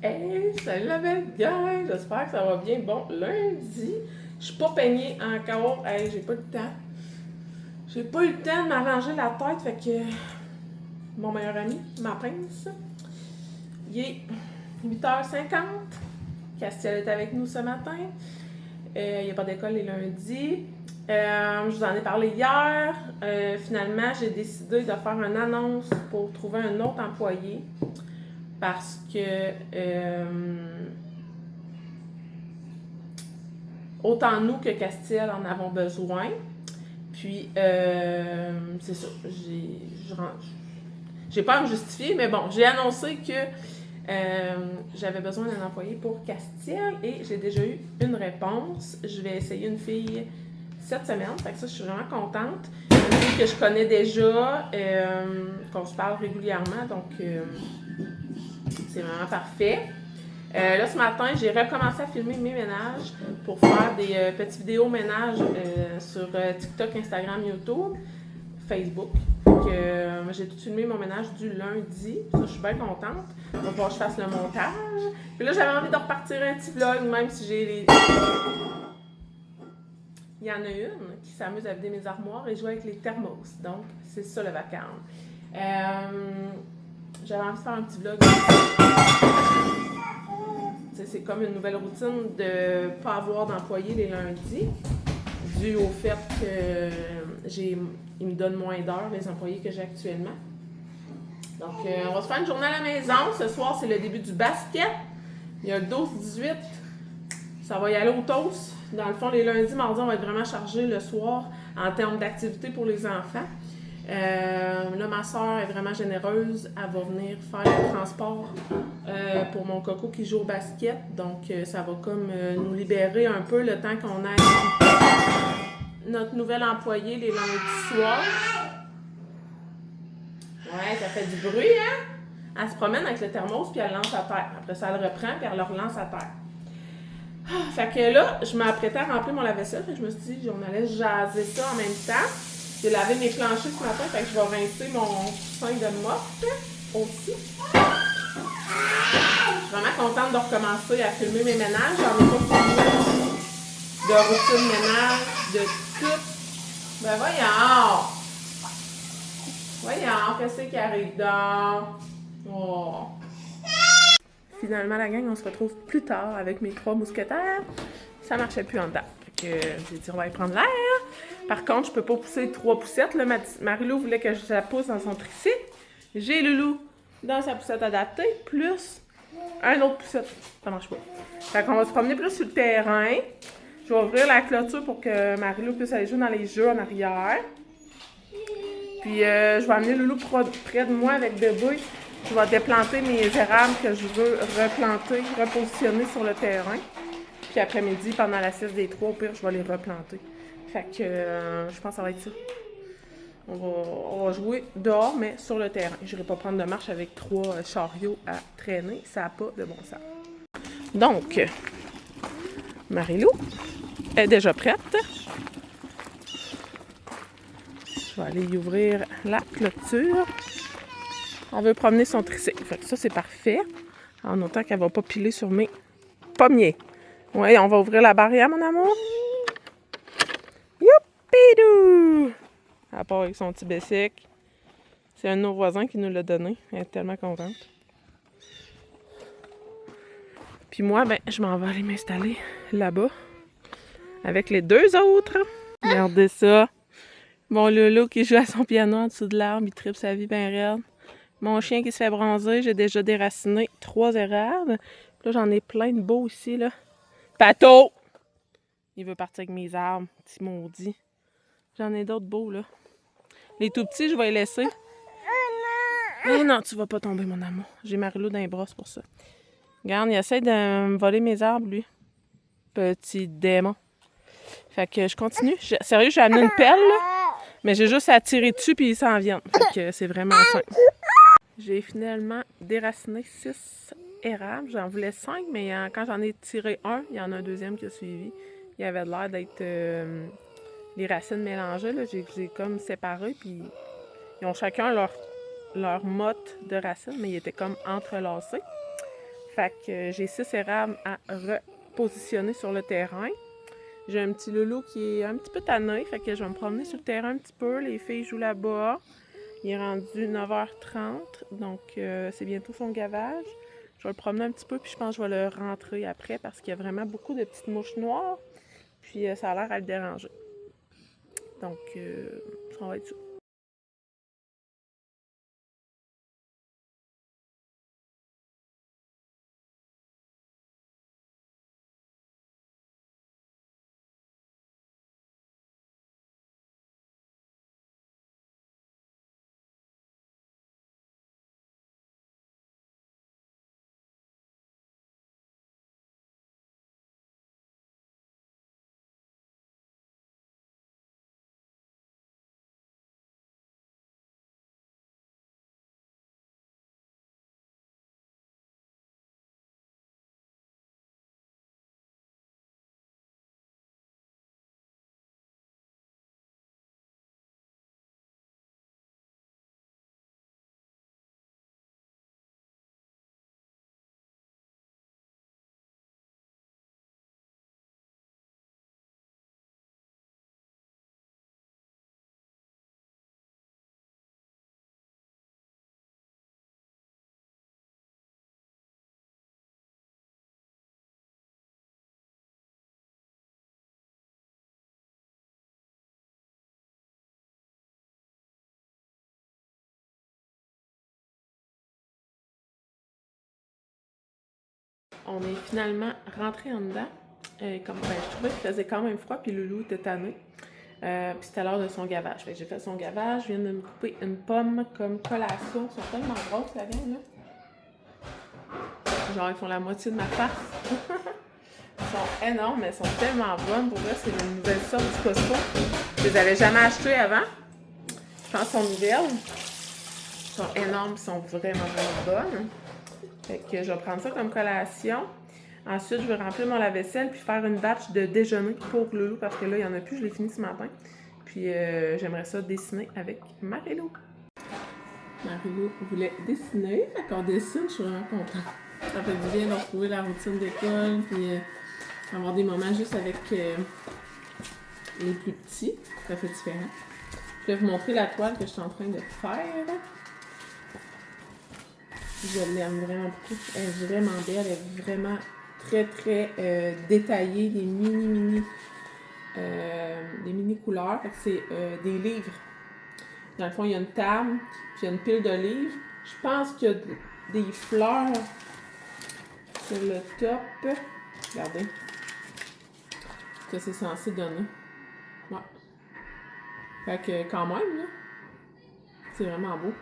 Hey, salut la belle gang! J'espère que ça va bien. Bon, lundi, je suis pas peignée encore. Hey, j'ai pas eu le temps. J'ai pas eu le temps de m'arranger la tête, fait que mon meilleur ami, ma pince, il est 8h50. Castiel est avec nous ce matin. Il n'y a pas d'école les lundis. Je vous en ai parlé hier. Finalement, j'ai décidé de faire une annonce pour trouver un autre employé parce que autant nous que Castiel en avons besoin. Puis, c'est ça. J'ai pas à me justifier, mais bon, j'ai annoncé que j'avais besoin d'un employé pour Castiel et j'ai déjà eu une réponse. Je vais essayer une fille cette semaine, fait que ça, je suis vraiment contente. Une fille que je connais déjà, qu'on se parle régulièrement, donc c'est vraiment parfait. Là, ce matin, j'ai recommencé à filmer mes ménages pour faire des petites vidéos ménages sur TikTok, Instagram, YouTube, Facebook. Donc, j'ai tout filmé mon ménage du lundi. Ça, je suis bien contente. Il va falloir que je fasse le montage. Puis là, j'avais envie de repartir un petit vlog, même si j'ai les... Il y en a une qui s'amuse à vider mes armoires et jouer avec les thermos. Donc, c'est ça le vacarme. J'avais envie de faire un petit vlog. C'est comme une nouvelle routine de ne pas avoir d'employés les lundis, dû au fait qu'ils me donnent moins d'heures, les employés que j'ai actuellement. Donc, on va se faire une journée à la maison. Ce soir, c'est le début du basket. Il y a le 12-18. Ça va y aller au toast. Dans le fond, les lundis, mardis, on va être vraiment chargé le soir en termes d'activités pour les enfants. Là, ma soeur est vraiment généreuse. Elle va venir faire le transport pour mon coco qui joue au basket. Donc, ça va comme nous libérer un peu le temps qu'on ait notre nouvel employé les lundis soirs. Ouais, ça fait du bruit, hein? Elle se promène avec le thermos puis elle lance à terre. Après ça, elle reprend puis elle le relance à terre. Fait que là, je m'apprêtais à remplir mon lave-vaisselle. Fait que je me suis dit, on allait jaser ça en même temps. J'ai lavé mes planchers ce matin, fait que je vais rincer mon coussin de mop aussi. Je suis vraiment contente de recommencer à filmer mes ménages. J'en ai pas filmé de routine ménage, de tout. Ben voyons! Voyons, qu'est-ce qui arrive donc? Oh. Finalement, la gang, on se retrouve plus tard avec mes 3 mousquetaires. Ça marchait plus en dedans. Fait que j'ai dit, on va aller prendre l'air. Par contre, je peux pas pousser 3 poussettes. Là, Marie-Lou voulait que je la pousse dans son tricycle. J'ai Loulou dans sa poussette adaptée, plus un autre poussette. Ça marche pas. Fait qu'on va se promener plus sur le terrain. Je vais ouvrir la clôture pour que Marie-Lou puisse aller jouer dans les jeux en arrière. Puis, je vais amener Loulou près de moi avec bébé. Je vais déplanter mes érables que je veux replanter, repositionner sur le terrain. Puis après-midi, pendant la sieste des 3, au pire, je vais les replanter. Fait que je pense que ça va être ça. On va jouer dehors, mais sur le terrain. Je n'irai pas prendre de marche avec 3 chariots à traîner. Ça n'a pas de bon sens. Donc, Marie-Lou est déjà prête. Je vais aller y ouvrir la clôture. Elle veut promener son tricycle. Fait que ça, c'est parfait. En autant qu'elle ne va pas piler sur mes pommiers. Oui, on va ouvrir la barrière, mon amour. Youpidou! Elle part avec son petit bicycle. C'est un de nos voisins qui nous l'a donné. Elle est tellement contente. Puis moi, ben, je m'en vais aller m'installer là-bas. Avec les 2 autres. Regardez ça. Mon Loulou qui joue à son piano en dessous de l'arbre. Il tripe sa vie bien raide. Mon chien qui se fait bronzer. J'ai déjà déraciné 3 érables. Puis là, j'en ai plein de beaux ici, là. Pato! Il veut partir avec mes arbres. Petit maudit. J'en ai d'autres beaux, là. Les tout petits, je vais les laisser. Oh non, tu vas pas tomber, mon amour. J'ai Marie-Lou dans les brosses pour ça. Regarde, il essaie de me voler mes arbres, lui. Petit démon. Fait que je continue. Sérieux, j'ai amené une pelle, là. Mais j'ai juste à tirer dessus, puis ils s'en viennent. Fait que c'est vraiment simple. J'ai finalement déraciné 6 érables. J'en voulais 5, mais quand j'en ai tiré un, il y en a un deuxième qui a suivi. Il avait l'air d'être les racines mélangées. Là. J'ai comme séparé, puis ils ont chacun leur motte de racines, mais ils étaient comme entrelacés. Fait que j'ai 6 érables à repositionner sur le terrain. J'ai un petit loulou qui est un petit peu tanné, fait que je vais me promener sur le terrain un petit peu. Les filles jouent là-bas. Il est rendu 9h30, donc c'est bientôt son gavage. Je vais le promener un petit peu, puis je pense que je vais le rentrer après parce qu'il y a vraiment beaucoup de petites mouches noires. Puis ça a l'air à le déranger. Donc, ça va être ça. On est finalement rentré en dedans. Comme, je trouvais qu'il faisait quand même froid, puis Loulou était tanné. Puis c'était l'heure de son gavage. Fait que j'ai fait son gavage, je viens de me couper une pomme comme collation. Ils sont tellement grosses, la viande, là. Genre, ils font la moitié de ma face. Ils sont énormes, mais elles sont tellement bonnes. Pour vrai, c'est une nouvelle sorte du Costco. Je les avais jamais achetées avant. Je pense qu'elles sont nouvelles. Ils sont énormes, ils sont vraiment, vraiment bonnes. Fait que je vais prendre ça comme collation. Ensuite, je vais remplir mon lave-vaisselle puis faire une batch de déjeuner pour Loulou parce que là, il n'y en a plus, je l'ai fini ce matin. Puis j'aimerais ça dessiner avec Marilou. Marilou voulait dessiner, fait qu'on dessine, je suis vraiment contente. Ça fait du bien de retrouver la routine d'école, puis avoir des moments juste avec les plus petits. Ça fait différent. Je vais vous montrer la toile que je suis en train de faire. Je l'aime vraiment beaucoup. Elle est vraiment belle, elle est vraiment très très détaillée, des mini couleurs. Fait que c'est des livres. Dans le fond, il y a une table, puis il y a une pile de livres. Je pense qu'il y a des fleurs sur le top. Regardez. Que c'est censé donner. Ouais. Fait que quand même, là, c'est vraiment beau.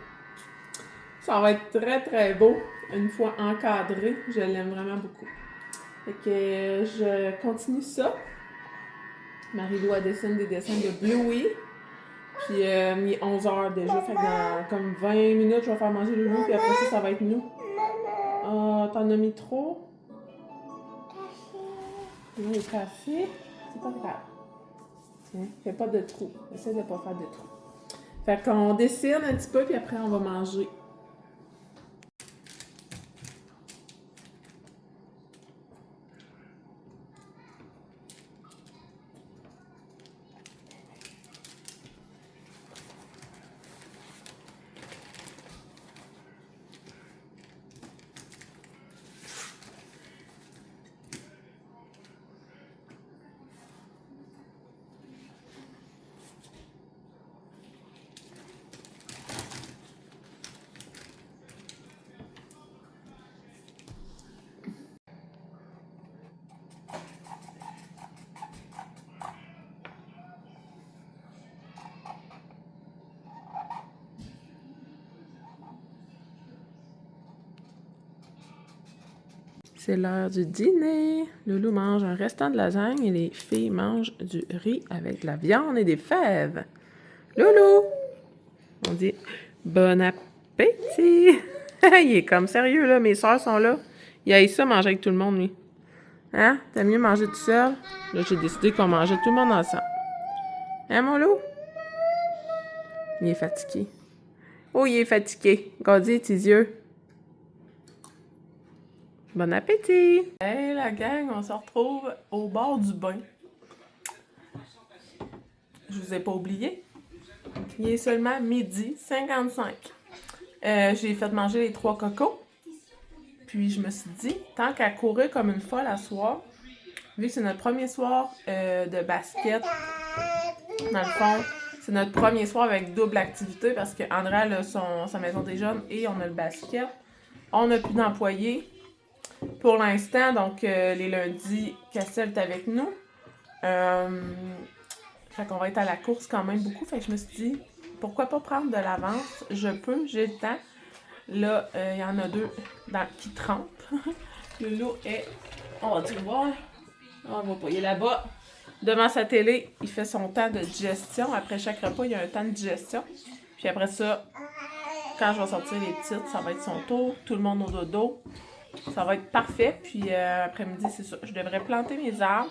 Ça va être très très beau une fois encadré. Je l'aime vraiment beaucoup. Fait que je continue ça. Marie-Lou a dessiné des dessins de Bluey. Puis il est 11h déjà. Fait que dans comme 20 minutes, je vais faire manger Loulou. Puis après ça va être nous. T'en as mis trop? Le café. C'est pas grave. Tiens, fais pas de trou. Essaie de pas faire de trou. Fait qu'on dessine un petit peu, puis après on va manger. C'est l'heure du dîner. Loulou mange un restant de lasagne et les filles mangent du riz avec de la viande et des fèves. Loulou! On dit bon appétit! Il est comme sérieux, là. Mes soeurs sont là. Il a ça manger avec tout le monde, lui. Hein? T'aimes mieux manger tout seul? Là, j'ai décidé qu'on mangeait tout le monde ensemble. Hein, mon loup? Il est fatigué. Oh, il est fatigué. Regardez tes yeux. Bon appétit! Hey la gang, on se retrouve au bord du bain. Je vous ai pas oublié. Il est seulement 12h55. J'ai fait manger les 3 cocos. Puis je me suis dit, tant qu'à courir comme une folle à soir, vu que c'est notre premier soir de basket, dans le fond, c'est notre premier soir avec double activité parce que Andrea a sa maison des jeunes et on a le basket. On n'a plus d'employés pour l'instant, donc les lundis, Cassel est avec nous. Fait qu'on va être à la course quand même beaucoup. Fait que je me suis dit, pourquoi pas prendre de l'avance? Je peux, j'ai le temps. Là, il y en a 2 qui trempent. Le loup est, on va dire voir. On va pas, il est là-bas. Devant sa télé, il fait son temps de digestion. Après chaque repas, il y a un temps de digestion. Puis après ça, quand je vais sortir les petites, ça va être son tour. Tout le monde au dodo. Ça va être parfait. Puis après-midi, c'est ça. Je devrais planter mes arbres.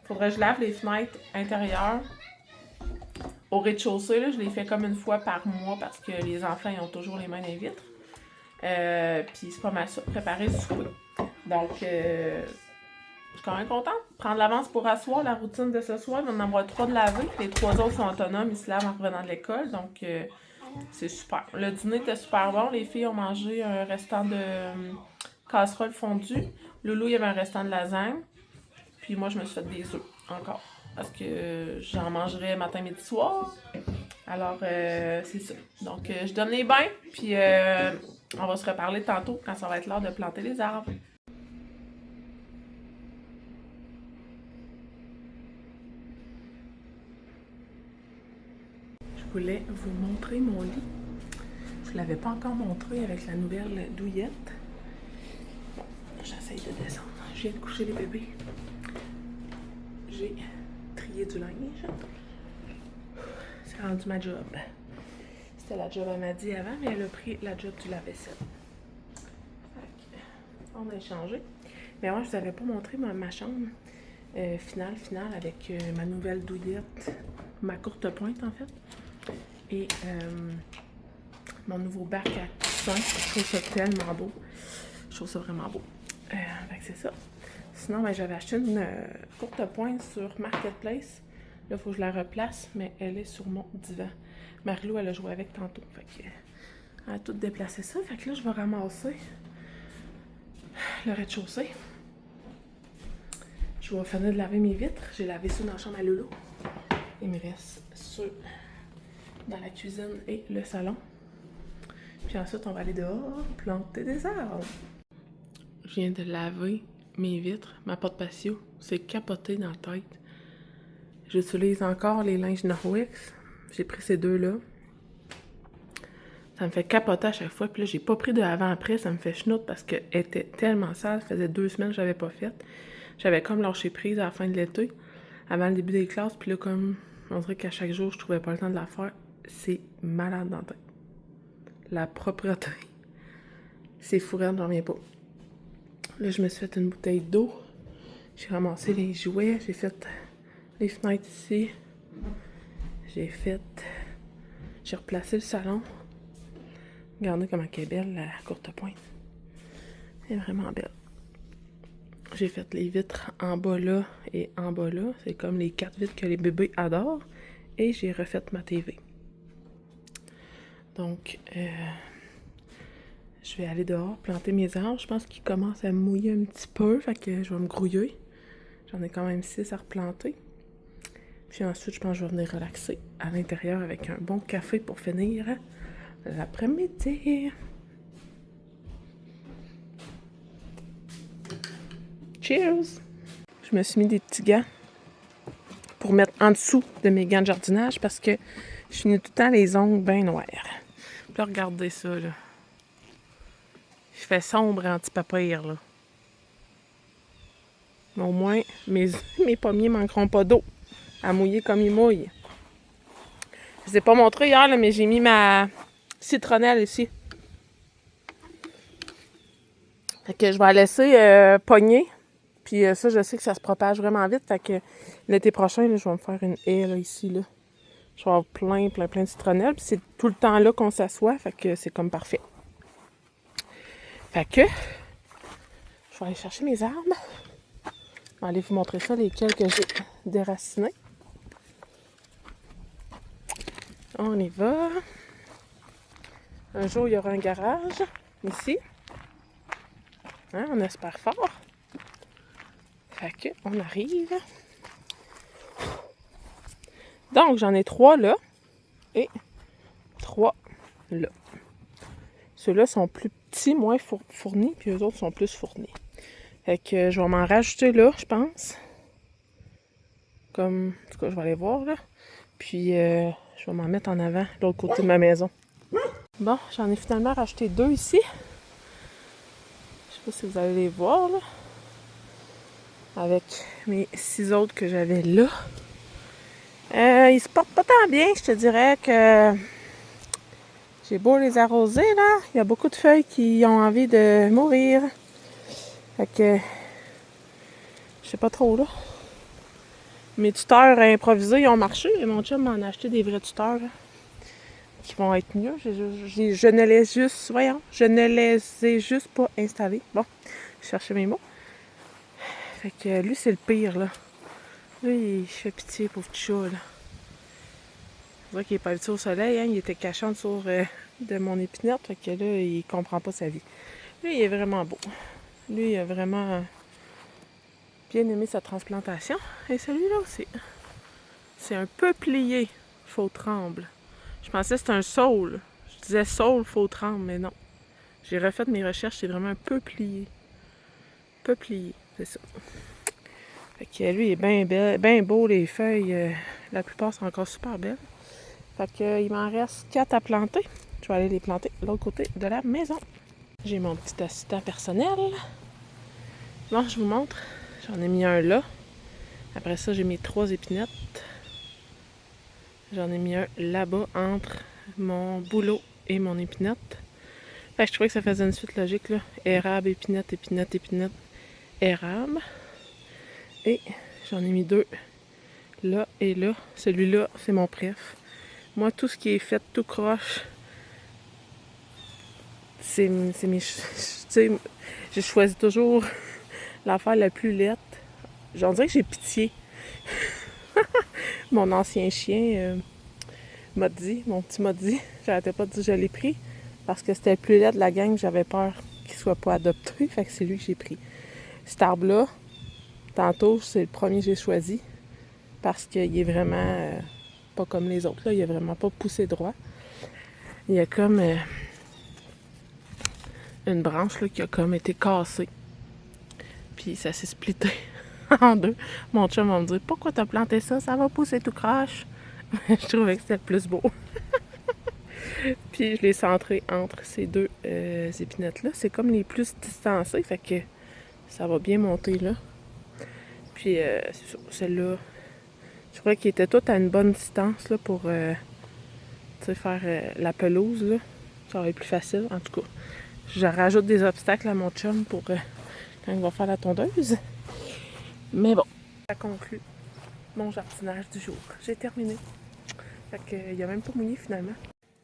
Faudrait que je lave les fenêtres intérieures. Au rez-de-chaussée, là, je les fais comme une fois par mois parce que les enfants ils ont toujours les mains dans les vitres. Puis c'est pas mal ça. Préparer le souper. Donc, je suis quand même contente. Prendre l'avance pour asseoir la routine de ce soir. Il va en avoir 3 de laver. Les 3 autres sont autonomes. Ils se lavent en revenant de l'école. Donc, c'est super. Le dîner était super bon. Les filles ont mangé un restant de casserole fondue. Loulou, il y avait un restant de lasagne. Puis moi, je me suis fait des œufs encore. Parce que j'en mangerai matin, midi, soir. Alors, c'est ça. Donc, je donne les bains. Puis, on va se reparler tantôt quand ça va être l'heure de planter les arbres. Je voulais vous montrer mon lit. Je ne l'avais pas encore montré avec la nouvelle douillette. Bon, j'essaye de descendre. Je viens de coucher les bébés. J'ai trié du linge. C'est rendu ma job. C'était la job, elle m'a dit avant, mais elle a pris la job du lave-vaisselle. On a échangé. Mais moi, je vous avais pas montré ma chambre finale avec ma nouvelle douillette, ma courte pointe en fait. Et mon nouveau bac à coussin. Je trouve ça tellement beau. Je trouve ça vraiment beau. Fait que c'est ça. Sinon, ben, j'avais acheté une courte pointe sur Marketplace. Là, il faut que je la replace, mais elle est sur mon divan. Marie-Lou, elle a joué avec tantôt. Fait que, elle a tout déplacé ça. Fait que là, je vais ramasser le rez-de-chaussée. Je vais finir de laver mes vitres. J'ai lavé ça dans la chambre à Loulou. Il me reste ceux dans la cuisine et le salon. Puis ensuite, on va aller dehors planter des arbres. Je viens de laver mes vitres. Ma porte patio, c'est capoté dans la tête. J'utilise encore les linges Norwex. J'ai pris ces 2-là. Ça me fait capoter à chaque fois. Puis là, j'ai pas pris de avant-après. Ça me fait chenoute parce qu'elle était tellement sale. Ça faisait 2 semaines que je l'avais pas faite. J'avais comme lâché prise à la fin de l'été, avant le début des classes. Puis là, comme on dirait qu'à chaque jour, je trouvais pas le temps de la faire. C'est malade dans la tête. La propreté. C'est fourrant, j'en reviens pas. Là, je me suis fait une bouteille d'eau. J'ai ramassé les jouets. J'ai fait les fenêtres ici. J'ai replacé le salon. Regardez comment elle est belle, la courte pointe. Elle est vraiment belle. J'ai fait les vitres en bas là et en bas là. C'est comme les 4 vitres que les bébés adorent. Et j'ai refait ma TV. Donc, je vais aller dehors planter mes arbres. Je pense qu'ils commencent à me mouiller un petit peu. Fait que je vais me grouiller. J'en ai quand même 6 à replanter. Puis ensuite, je pense que je vais venir relaxer à l'intérieur avec un bon café pour finir l'après-midi. Cheers! Je me suis mis des petits gants pour mettre en dessous de mes gants de jardinage parce que je finis tout le temps les ongles bien noirs. Puis là, regardez ça, là. Il fait sombre anti-papier, là. Mais au moins, mes pommiers manqueront pas d'eau à mouiller comme ils mouillent. Je vous ai pas montré hier, là, mais j'ai mis ma citronnelle ici. Fait que je vais la laisser pogner. Puis ça, je sais que ça se propage vraiment vite. Fait que l'été prochain, là, je vais me faire une haie là, ici. Là. Je vais avoir plein de citronnelles. Puis c'est tout le temps là qu'on s'assoit. Fait que c'est comme parfait. Fait que Je vais aller chercher mes arbres. Je vais aller vous montrer ça, lesquels que j'ai déracinés. On y va. Un jour, il y aura un garage ici. Hein, on espère fort. Fait que, on arrive. Donc, j'en ai 3 là et 3 là. Ceux-là sont plus petits, moins fournis, puis eux autres sont plus fournis. Fait que je vais m'en rajouter là, je pense. Comme, en tout cas, je vais aller voir là. Puis, je vais m'en mettre en avant, de l'autre côté de ma maison. Bon, j'en ai finalement rajouté 2 ici. Je sais pas si vous allez les voir là. Avec mes 6 autres que j'avais là. Ils se portent pas tant bien, je te dirais que j'ai beau les arroser là, il y a beaucoup de feuilles qui ont envie de mourir. Fait que je sais pas trop là. Mes tuteurs improvisés ils ont marché et mon chum m'en a acheté des vrais tuteurs là, qui vont être mieux. Je ne les ai juste pas installés. Bon, je cherchais mes mots. Fait que lui c'est le pire là. Lui il fait pitié pauvre petit chat là. On voit qu'il est pas habitué au soleil, hein? Il était caché en dessous de mon épinette, fait que là, il comprend pas sa vie. Lui, il est vraiment beau. Lui, il a vraiment bien aimé sa transplantation. Et celui-là aussi. C'est un peuplier faux tremble. Je pensais que c'était un saule. Je disais saule faux tremble, mais non. J'ai refait mes recherches, c'est vraiment un peuplier. Peuplier, c'est ça. Fait que lui, il est bien beau, les feuilles. La plupart sont encore super belles. Fait que il m'en reste 4 à planter. Je vais aller les planter de l'autre côté de la maison. J'ai mon petit assistant personnel. Bon, je vous montre. J'en ai mis un là. Après ça, j'ai mis 3 épinettes. J'en ai mis un là-bas entre mon bouleau et mon épinette. Fait que je trouvais que ça faisait une suite logique là. Érable, épinette, épinette, épinette, érable. Et j'en ai mis 2 là et là. Celui-là, c'est mon préf. Moi, tout ce qui est fait tout croche, c'est mes... Tu sais, je choisis toujours l'affaire la plus laite. J'en dirais que j'ai pitié. Mon ancien chien, Moddy, mon petit Moddy, j'arrêtais pas de dire que je l'ai pris parce que c'était le plus laid de la gang, j'avais peur qu'il soit pas adopté, fait que c'est lui que j'ai pris. Cet arbre-là, tantôt, c'est le premier que j'ai choisi parce qu'il est vraiment pas comme les autres, là, il a vraiment pas poussé droit. Il y a comme une branche là, qui a comme été cassée. Puis ça s'est splitté en 2. Mon chum va me dire « Pourquoi t'as planté ça? Ça va pousser tout croche. » Je trouvais que c'était le plus beau. Puis je l'ai centré entre ces 2 épinettes-là. C'est comme les plus distancés, fait que ça va bien monter là. Puis celle-là, je trouvais qu'ils étaient toutes à une bonne distance là, pour faire la pelouse. Là. Ça va être plus facile, en tout cas. Je rajoute des obstacles à mon chum pour quand il va faire la tondeuse. Mais bon, ça conclut mon jardinage du jour. J'ai terminé. Fait qu'il a même pas mouillé finalement.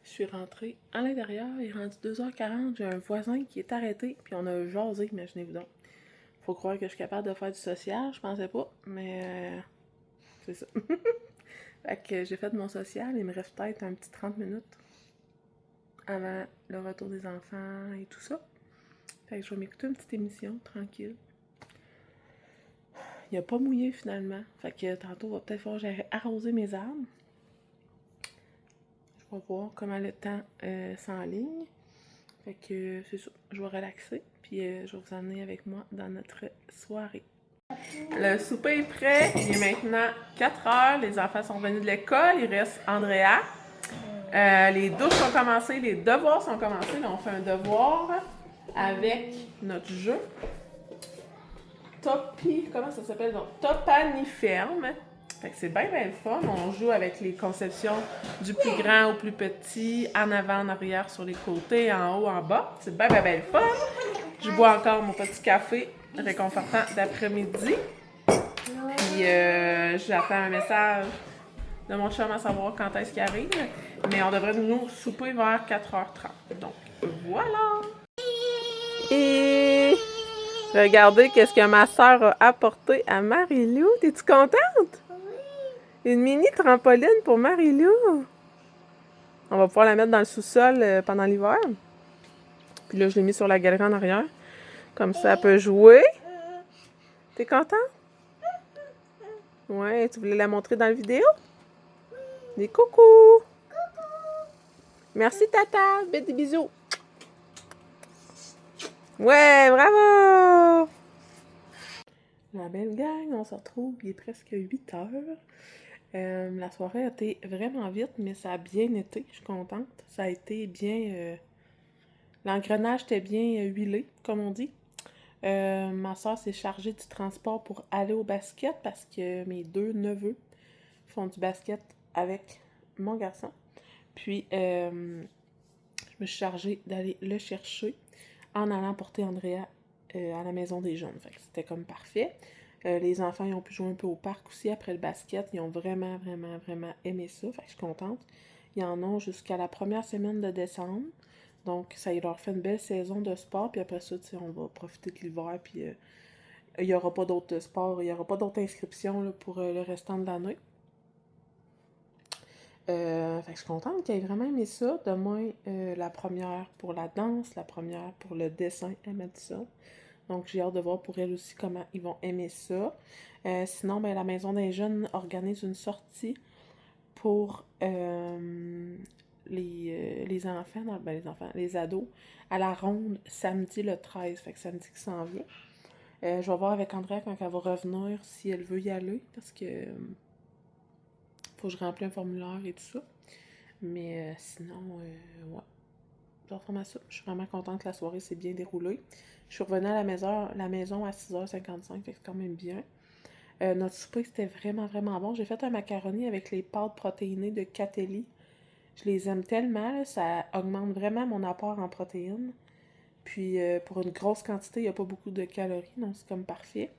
Je suis rentrée à l'intérieur, il est rendu 2h40, j'ai un voisin qui est arrêté, puis on a jasé, imaginez-vous donc. Faut croire que je suis capable de faire du social, je pensais pas, mais c'est ça. Fait que j'ai fait mon social, il me reste peut-être un petit 30 minutes avant le retour des enfants et tout ça. Fait que je vais m'écouter une petite émission, tranquille. Il a pas mouillé finalement, fait que tantôt va peut-être falloir que j'aille arroser mes arbres. On va voir comment le temps s'enligne. Fait que c'est ça, je vais relaxer, puis je vais vous emmener avec moi dans notre soirée. Le souper est prêt, il est maintenant 4h, les enfants sont venus de l'école, il reste Andrea. Les douches sont commencées, les devoirs sont commencés, là on fait un devoir avec notre jeu. Comment ça s'appelle donc? Topaniferme. Fait que c'est bien le fun. On joue avec les conceptions du plus grand au plus petit, en avant, en arrière, sur les côtés, en haut, en bas. C'est bien le fun. Je bois encore mon petit café réconfortant d'après-midi. Puis j'attends un message de mon chum à savoir quand est-ce qu'il arrive. Mais on devrait nous souper vers 4h30. Donc voilà! Et Regardez qu'est-ce que ma soeur a apporté à Marie-Lou. T'es-tu contente? Une mini trampoline pour Marie-Lou. On va pouvoir la mettre dans le sous-sol pendant l'hiver. Puis là, je l'ai mis sur la galerie en arrière. Comme ça, elle peut jouer. T'es content? Ouais, tu voulais la montrer dans la vidéo? Des coucou! Merci, Tata! Des bisous! Ouais, bravo! La belle gang, on se retrouve, il est presque 8 heures. La soirée a été vraiment vite, mais ça a bien été, je suis contente. Ça a été bien... l'engrenage était bien huilé, comme on dit. Ma soeur s'est chargée du transport pour aller au basket parce que mes 2 neveux font du basket avec mon garçon. Puis, je me suis chargée d'aller le chercher en allant porter Andrea à la maison des jeunes. Fait que c'était comme parfait. Les enfants, ils ont pu jouer un peu au parc aussi après le basket. Ils ont vraiment, vraiment, vraiment aimé ça. Fait que je suis contente. Ils en ont jusqu'à la première semaine de décembre. Donc, ça leur fait une belle saison de sport. Puis après ça, on va profiter de l'hiver. Puis il n'y aura pas d'autres sports. Il n'y aura pas d'autres inscriptions là, pour le restant de l'année. Fait que je suis contente qu'elle ait vraiment aimé ça. Demain, la première pour la danse, la première pour le dessin, elle m'a dit ça. Donc, j'ai hâte de voir pour elle aussi comment ils vont aimer ça. Sinon, ben, la Maison des Jeunes organise une sortie pour les enfants, les ados, à la ronde samedi le 13. Fait que samedi qui s'en vient. Je vais voir avec Andrea quand elle va revenir si elle veut y aller parce que faut que je remplisse un formulaire et tout ça. Mais sinon, ouais. Ça ressemble à ça. Je suis vraiment contente que la soirée s'est bien déroulée. Je suis revenue à la maison à 6h55, fait que c'est quand même bien. Notre souper, c'était vraiment, vraiment bon. J'ai fait un macaroni avec les pâtes protéinées de Catelli. Je les aime tellement, là, ça augmente vraiment mon apport en protéines. Puis pour une grosse quantité, il n'y a pas beaucoup de calories, donc c'est comme parfait.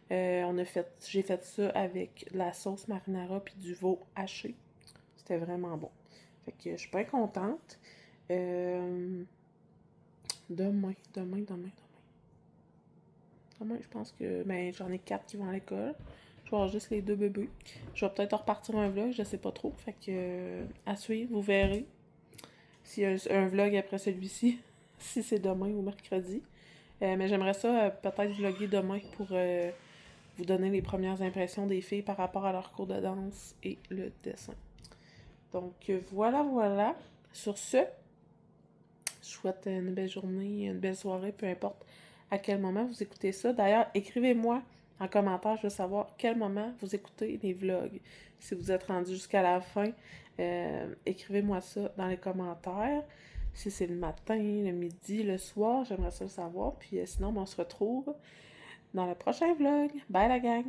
J'ai fait ça avec de la sauce marinara puis du veau haché. C'était vraiment bon. Fait que je suis bien contente. Demain, je pense que j'en ai 4 qui vont à l'école. Je vais avoir juste les 2 bébés. Je vais peut-être repartir un vlog, je sais pas trop. Fait que à suivre, vous verrez. S'il y a un vlog après celui-ci, si c'est demain ou mercredi. Mais j'aimerais ça peut-être vlogger demain pour vous donner les premières impressions des filles par rapport à leur cours de danse et le dessin. Donc voilà, voilà. Sur ce, je souhaite une belle journée, une belle soirée, peu importe à quel moment vous écoutez ça. D'ailleurs, écrivez-moi en commentaire, je veux savoir quel moment vous écoutez les vlogs. Si vous êtes rendu jusqu'à la fin, écrivez-moi ça dans les commentaires. Si c'est le matin, le midi, le soir, j'aimerais ça le savoir. Puis sinon, on se retrouve dans le prochain vlog. Bye la gang!